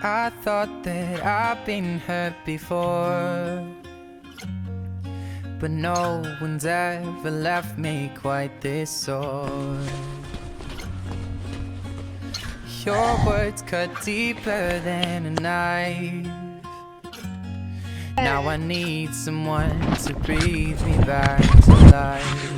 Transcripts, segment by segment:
I thought that I've been hurt before, but no one's ever left me quite this sore. Your words cut deeper than a knife. Now I need someone to breathe me back to life.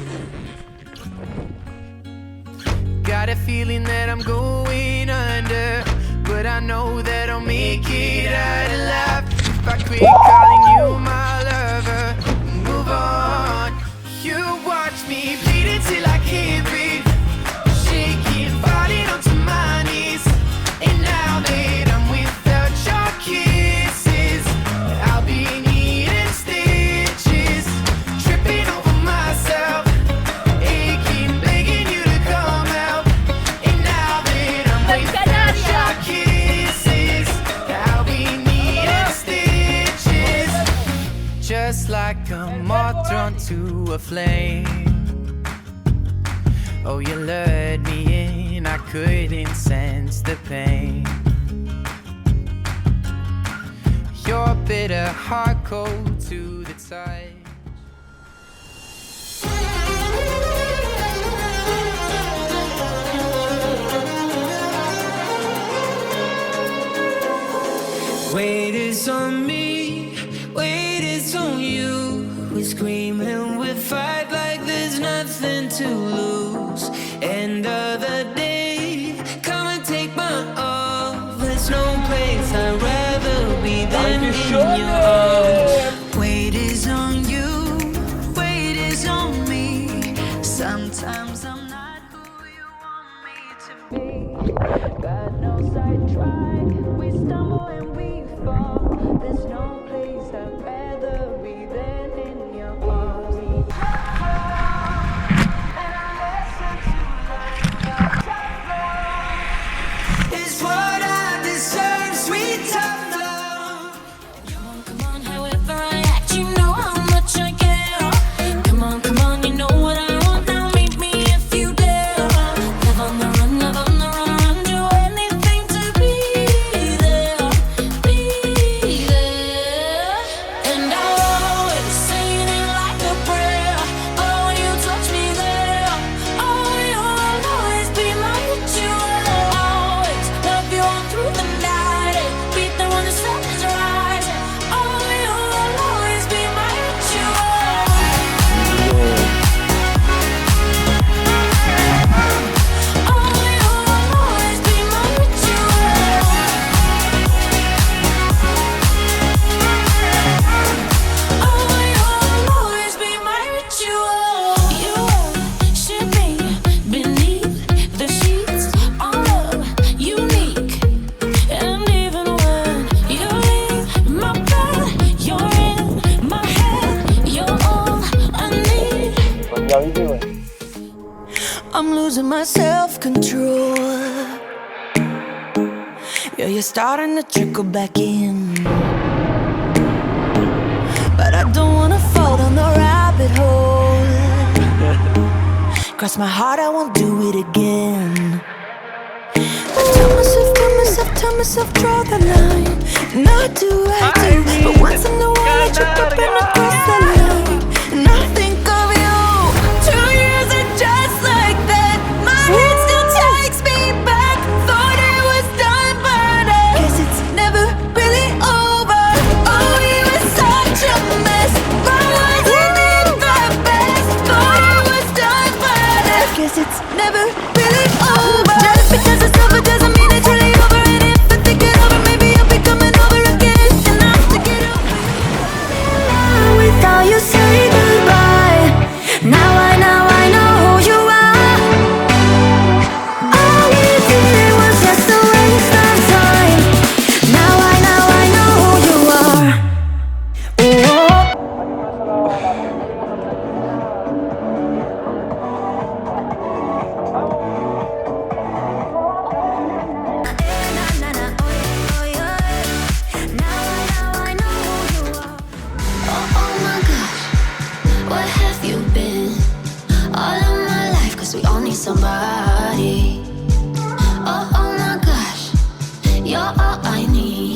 Got a feeling that I'm going under, but I know that I'll make it out alive if I quit calling you my lover. Move on. You watch me bleed until I can't breathe, shaking, falling onto my knees. And now that I'm without your kisses, I'll be needing stitches, tripping over myself, aching, begging you to come help. And now that I'm without your kisses, I'll be needing stitches, just like a moth drawn to a flame. Oh, you lured me in, I couldn't sense the pain. Your bitter heart cold to the touch. Weight is on me, weight is on you. We scream and we fight like there's nothing to lose. End of the day, come and take my all. There's no place I'd rather be than in your arms. Weight is on you, weight is on me. Sometimes I'm not who you want me to be. God knows I tried, we stumble and we fall. There's no place I'd rather be than in your arms. It's what I deserve, sweet tough love. Come on, however I act, you know how much I care. Come on, you know what I want, now meet me if you dare. Live on the run, run, do anything to be there, be there. And I'll always say it like a prayer. Oh, you touch me there. Oh, you'll always be my ritual. Always love you all through the night. Beat there when the sun is rising. Oh, you'll always be my ritual. Oh, you'll always be my ritual. Oh, you'll always be my ritual. You worship me beneath the sheets, all love unique. And even when you leave my bed, you're in my head. You're all I need. How you doing? I'm losing my self-control. Yeah, you're starting to trickle back in, but I don't wanna fall down the rabbit hole. Cross my heart, I won't do it again. I tell myself, draw the line. Not do I do, but once in a while I trip up and I cross the line. And I think of you. 2 years and just like that, my head still takes me back. Thought it was done, but I guess it's never really over. Oh, you were such a mess, but wasn't it the best? Thought it was done, but I guess it's never really over. Just because it's over doesn't mean it's really over. And if I think it over, maybe I'll be coming over again. And I have to get over without you say goodbye. Now I know who you are. All we did was just a waste of time. Now I know who you are. Oh my gosh, what have you been? All of my life, 'cause we all need somebody. Oh my gosh, you're all I need.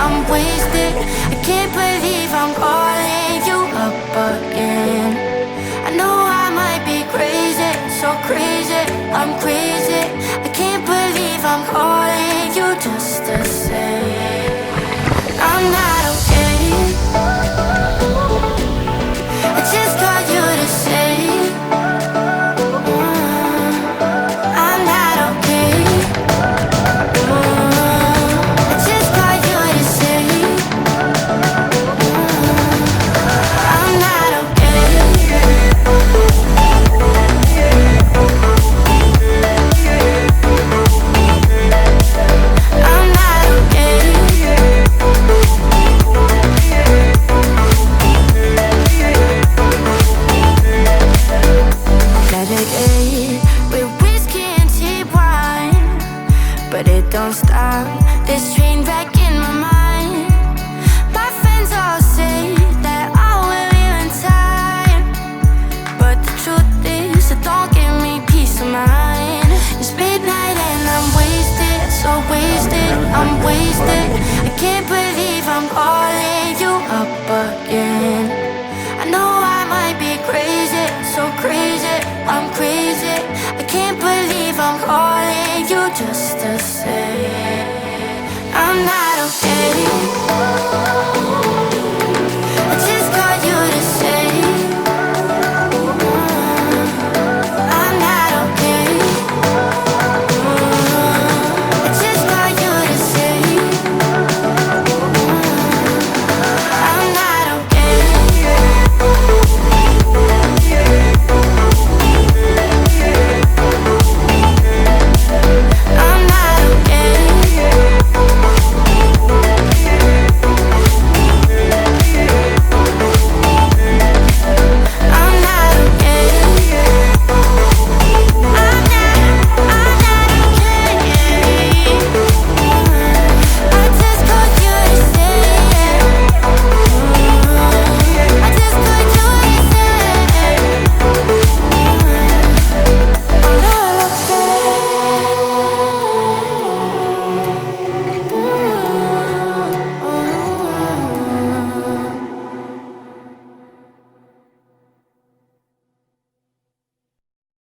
I'm wasted. I can't believe I'm calling you up again. I know I might be crazy, so crazy, I'm crazy. I can't believe I'm calling you just to say I'm not okay. I just called you to say I'm not okay. I just called you to say I'm not okay. I'm not okay. Navigate with whiskey and cheap wine, but it don't stop this train wreck in my mind. My friends all say that I will live in time, but the truth is it don't give me peace of mind. It's midnight and I'm wasted, so wasted, I'm wasted. I can't believe I'm all